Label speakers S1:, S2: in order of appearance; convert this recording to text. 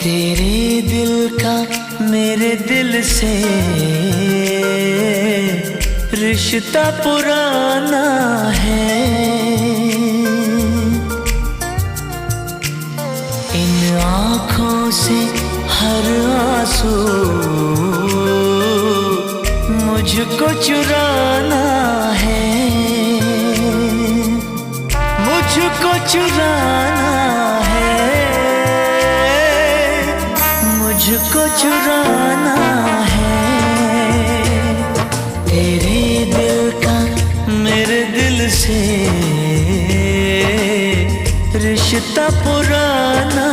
S1: तेरे दिल का मेरे दिल से रिश्ता पुराना है। इन आँखों से हर आंसू मुझको चुराना है, मुझको चुराना है, मुझको चुराना है। तेरे दिल का मेरे दिल से रिश्ता पुराना